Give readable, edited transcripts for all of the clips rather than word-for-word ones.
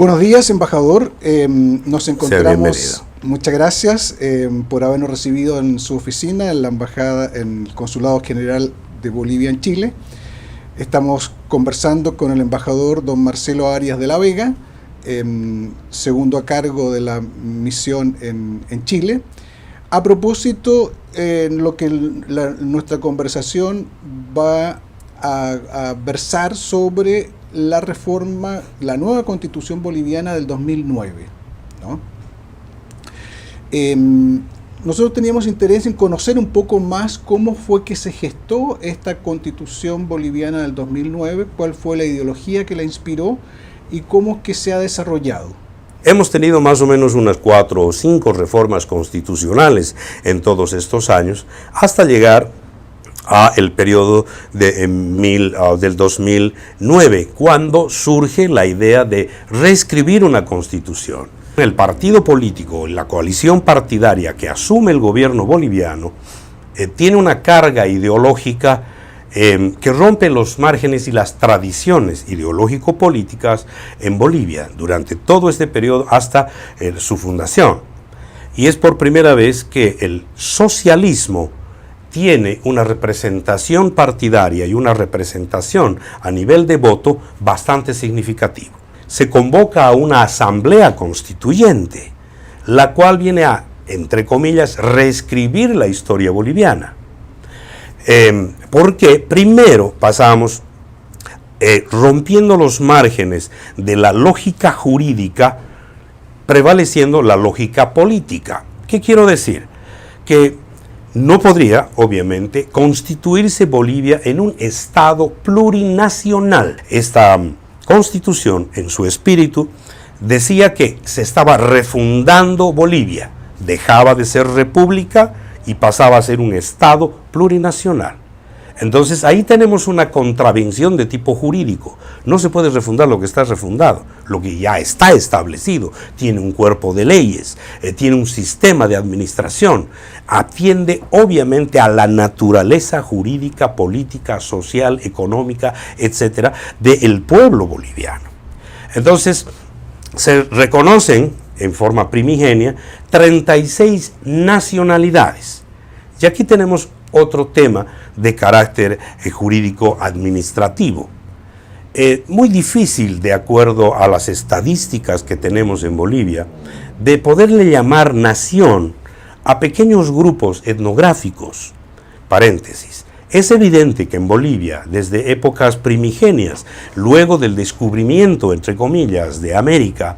Buenos días, embajador. Nos encontramos. Muchas gracias por habernos recibido en su oficina, en la embajada, en el Consulado General de Bolivia en Chile. Estamos conversando con el embajador don Marcelo Arias de la Vega, segundo a cargo de la misión en Chile. A propósito, en lo que nuestra conversación va a versar sobre la reforma, la nueva Constitución boliviana del 2009, ¿no? Nosotros teníamos interés en conocer un poco más cómo fue que se gestó esta Constitución boliviana del 2009, cuál fue la ideología que la inspiró y cómo es que se ha desarrollado. Hemos tenido más o menos unas 4 o 5 reformas constitucionales en todos estos años, hasta llegar a el periodo del 2009, cuando surge la idea de reescribir una constitución. El partido político, la coalición partidaria que asume el gobierno boliviano, tiene una carga ideológica que rompe los márgenes y las tradiciones ideológico-políticas en Bolivia durante todo este periodo hasta su fundación. Y es por primera vez que el socialismo tiene una representación partidaria y una representación a nivel de voto bastante significativo. Se convoca a una asamblea constituyente, la cual viene a, entre comillas, reescribir la historia boliviana. Porque primero pasamos rompiendo los márgenes de la lógica jurídica, prevaleciendo la lógica política. ¿Qué quiero decir? Que no podría, obviamente, constituirse Bolivia en un Estado plurinacional. Esta Constitución, en su espíritu, decía que se estaba refundando Bolivia. Dejaba de ser república y pasaba a ser un Estado plurinacional. Entonces ahí tenemos una contravención de tipo jurídico. No se puede refundar lo que está refundado, lo que ya está establecido. Tiene un cuerpo de leyes, tiene un sistema de administración, atiende obviamente a la naturaleza jurídica, política, social, económica, etcétera, del pueblo boliviano. Entonces se reconocen en forma primigenia 36 nacionalidades. Y aquí tenemos otro tema de carácter jurídico administrativo. Muy difícil, de acuerdo a las estadísticas que tenemos en Bolivia, de poderle llamar nación a pequeños grupos etnográficos. Paréntesis. Es evidente que en Bolivia, desde épocas primigenias, luego del descubrimiento, entre comillas, de América,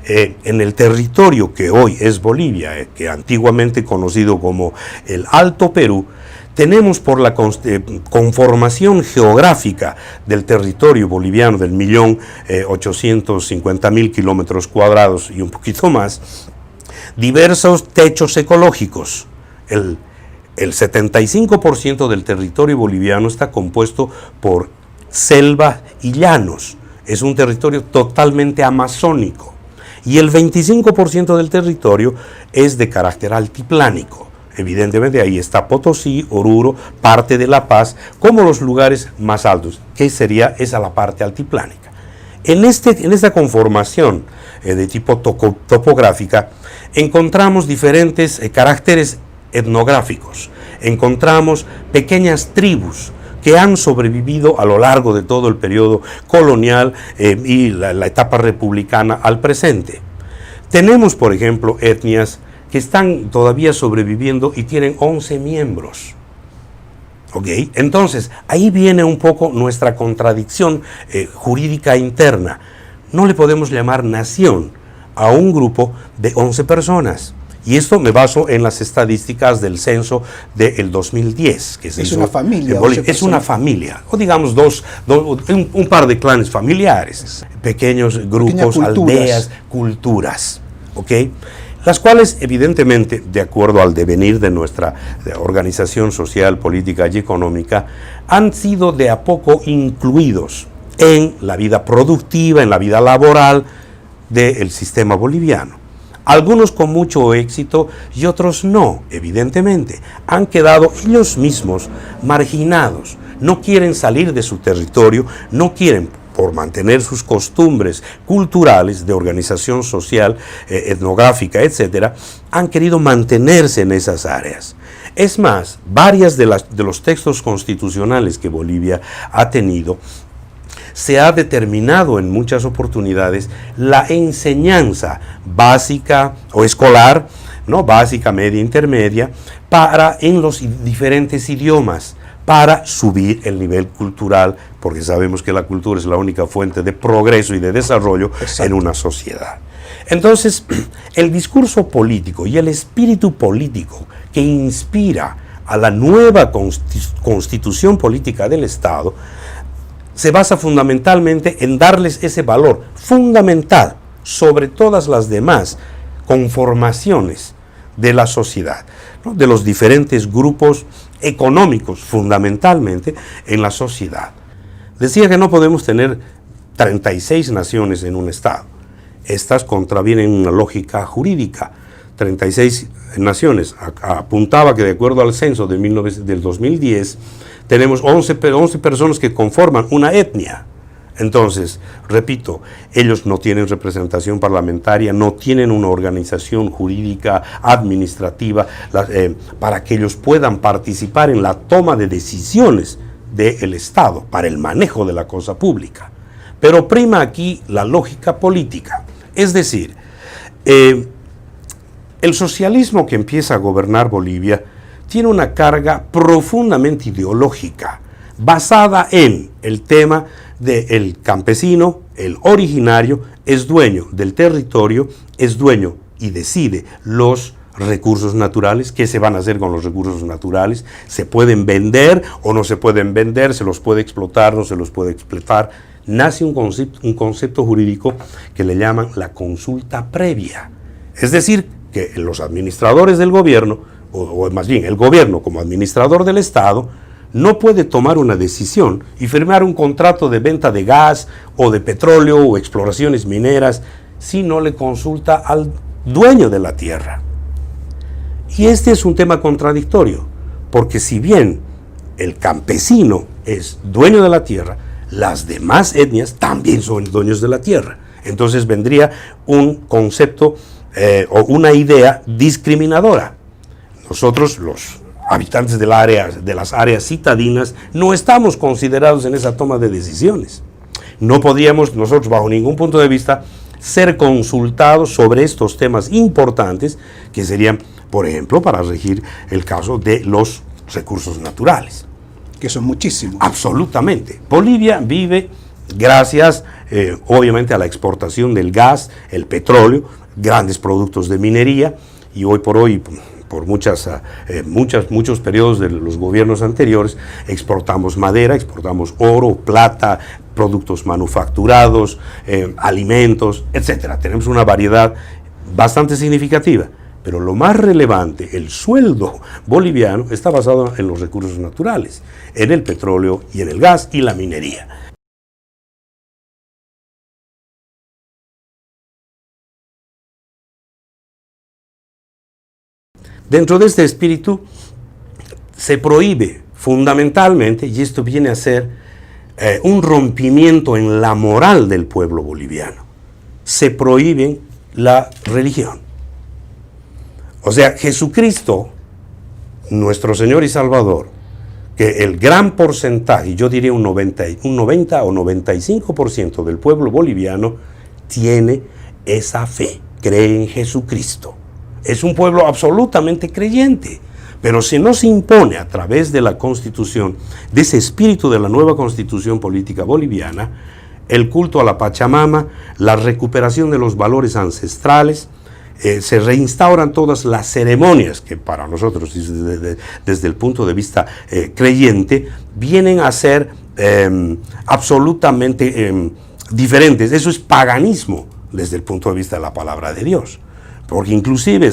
en el territorio que hoy es Bolivia, que antiguamente conocido como el Alto Perú, tenemos por la conformación geográfica del territorio boliviano del 1.850.000 kilómetros cuadrados y un poquito más, diversos techos ecológicos. El 75% del territorio boliviano está compuesto por selva y llanos. Es un territorio totalmente amazónico. Y el 25% del territorio es de carácter altiplánico. Evidentemente ahí está Potosí, Oruro, parte de La Paz, como los lugares más altos, que sería esa la parte altiplánica. En esta conformación de tipo topográfica encontramos diferentes caracteres etnográficos. Encontramos pequeñas tribus que han sobrevivido a lo largo de todo el periodo colonial y la etapa republicana al presente. Tenemos, por ejemplo, etnias que están todavía sobreviviendo y tienen 11 miembros. ¿Okay? Entonces, ahí viene un poco nuestra contradicción jurídica interna. No le podemos llamar nación a un grupo de 11 personas. Y esto me baso en las estadísticas del censo del 2010. Que es una familia. Es una familia, o digamos un par de clanes familiares, pequeños grupos, aldeas, culturas, ¿ok? Las cuales evidentemente, de acuerdo al devenir de nuestra organización social, política y económica, han sido de a poco incluidos en la vida productiva, en la vida laboral del sistema boliviano. Algunos con mucho éxito y otros no, evidentemente. Han quedado ellos mismos marginados. No quieren salir de su territorio, no quieren por mantener sus costumbres culturales de organización social, etnográfica, etcétera, han querido mantenerse en esas áreas. Es más, varias de los textos constitucionales que Bolivia ha tenido, se ha determinado en muchas oportunidades la enseñanza básica o escolar, ¿no? Básica, media, intermedia, en los diferentes idiomas, para subir el nivel cultural, porque sabemos que la cultura es la única fuente de progreso y de desarrollo en una sociedad. Entonces, el discurso político y el espíritu político que inspira a la nueva constitución política del Estado se basa fundamentalmente en darles ese valor fundamental sobre todas las demás conformaciones de la sociedad, ¿no? De los diferentes grupos económicos fundamentalmente en la sociedad. Decía que no podemos tener 36 naciones en un Estado. Estas contravienen una lógica jurídica. 36 naciones. Apuntaba que de acuerdo al censo del 2010 tenemos 11 personas que conforman una etnia. Entonces, repito, ellos no tienen representación parlamentaria, no tienen una organización jurídica, administrativa, para que ellos puedan participar en la toma de decisiones del Estado, para el manejo de la cosa pública. Pero prima aquí la lógica política. Es decir, el socialismo que empieza a gobernar Bolivia tiene una carga profundamente ideológica, basada en el tema del campesino, el originario, es dueño del territorio, es dueño y decide los recursos naturales, qué se van a hacer con los recursos naturales, se pueden vender o no se pueden vender, se los puede explotar, no se los puede explotar. Nace un concepto jurídico que le llaman la consulta previa. Es decir, que los administradores del gobierno, o más bien el gobierno como administrador del Estado, no puede tomar una decisión y firmar un contrato de venta de gas o de petróleo o exploraciones mineras si no le consulta al dueño de la tierra. Y este es un tema contradictorio, porque si bien el campesino es dueño de la tierra, las demás etnias también son dueños de la tierra. Entonces vendría un concepto o una idea discriminadora. Nosotros, los habitantes de las áreas citadinas, no estamos considerados en esa toma de decisiones. No podríamos nosotros, bajo ningún punto de vista, ser consultados sobre estos temas importantes que serían, por ejemplo, para regir el caso de los recursos naturales. Que son muchísimos. Absolutamente. Bolivia vive gracias, obviamente, a la exportación del gas, el petróleo, grandes productos de minería, y hoy por hoy, por muchos periodos de los gobiernos anteriores, exportamos madera, exportamos oro, plata, productos manufacturados, alimentos, etcétera. Tenemos una variedad bastante significativa, pero lo más relevante, el sueldo boliviano está basado en los recursos naturales, en el petróleo y en el gas y la minería. Dentro de este espíritu se prohíbe fundamentalmente, y esto viene a ser un rompimiento en la moral del pueblo boliviano, se prohíbe la religión. O sea, Jesucristo, nuestro Señor y Salvador, que el gran porcentaje, yo diría un 90 o 95% del pueblo boliviano tiene esa fe, cree en Jesucristo. Es un pueblo absolutamente creyente, pero si no se impone a través de la Constitución, de ese espíritu de la nueva Constitución política boliviana, el culto a la Pachamama, la recuperación de los valores ancestrales, se reinstauran todas las ceremonias que para nosotros, desde el punto de vista creyente, vienen a ser absolutamente diferentes. Eso es paganismo desde el punto de vista de la palabra de Dios. Porque inclusive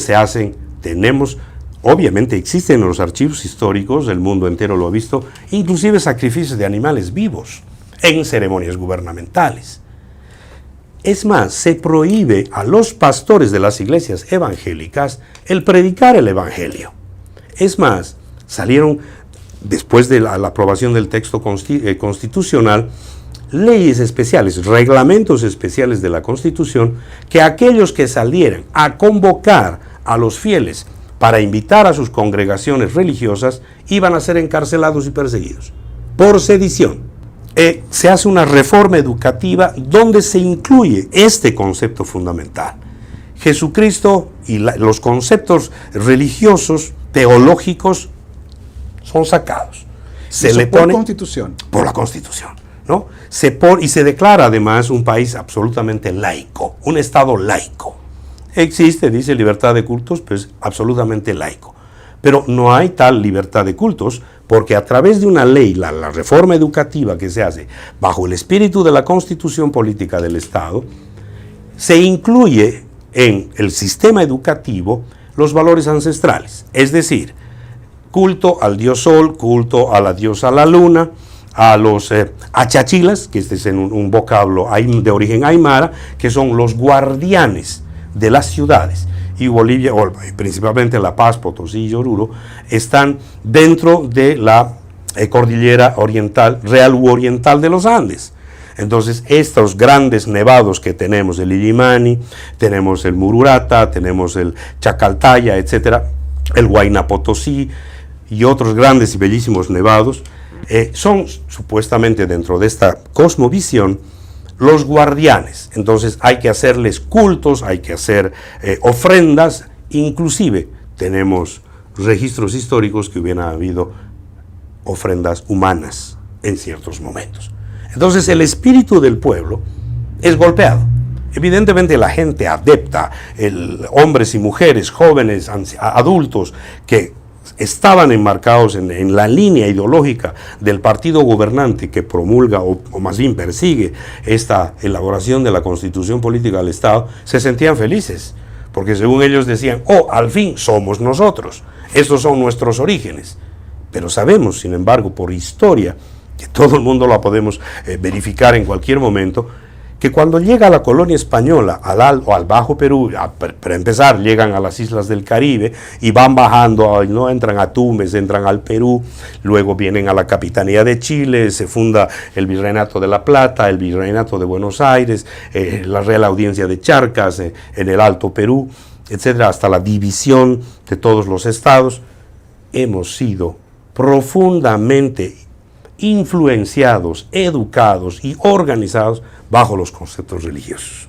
obviamente existen en los archivos históricos, el mundo entero lo ha visto, inclusive sacrificios de animales vivos en ceremonias gubernamentales. Es más, se prohíbe a los pastores de las iglesias evangélicas el predicar el evangelio. Es más, salieron, después de la aprobación del texto constitucional, leyes especiales, reglamentos especiales de la Constitución, que aquellos que salieran a convocar a los fieles para invitar a sus congregaciones religiosas iban a ser encarcelados y perseguidos por sedición. Se hace una reforma educativa donde se incluye este concepto fundamental. Jesucristo y los conceptos religiosos, teológicos, son sacados. Se le pone por Constitución. Por la Constitución, ¿no? Y se declara además un país absolutamente laico, un Estado laico. Existe, dice, libertad de cultos, pues absolutamente laico. Pero no hay tal libertad de cultos porque a través de una ley, la reforma educativa que se hace bajo el espíritu de la Constitución política del Estado, se incluye en el sistema educativo los valores ancestrales, es decir, culto al dios sol, culto a la diosa la luna, a los achachilas, que este es un vocablo de origen aymara, que son los guardianes de las ciudades. Y Bolivia, principalmente La Paz, Potosí y Oruro, están dentro de la cordillera oriental, real u oriental de los Andes. Entonces, estos grandes nevados que tenemos, el Illimani, tenemos el Mururata, tenemos el Chacaltaya, etcétera, el Huayna Potosí y otros grandes y bellísimos nevados, son supuestamente dentro de esta cosmovisión los guardianes. Entonces hay que hacerles cultos, hay que hacer ofrendas, inclusive tenemos registros históricos que hubieran habido ofrendas humanas en ciertos momentos. Entonces el espíritu del pueblo es golpeado. Evidentemente la gente adepta, hombres y mujeres, jóvenes, adultos, que estaban enmarcados en la línea ideológica del partido gobernante que promulga o más bien persigue esta elaboración de la Constitución política del Estado, se sentían felices, porque según ellos decían, al fin somos nosotros, estos son nuestros orígenes. Pero sabemos, sin embargo, por historia, que todo el mundo la podemos verificar en cualquier momento, que cuando llega la colonia española al Bajo Perú, para empezar llegan a las islas del Caribe y van bajando, no entran a Tumbes, entran al Perú, luego vienen a la Capitanía de Chile, se funda el Virreinato de La Plata, el Virreinato de Buenos Aires, la Real Audiencia de Charcas, en el Alto Perú, etcétera, hasta la división de todos los estados. Hemos sido profundamente influenciados, educados y organizados bajo los conceptos religiosos.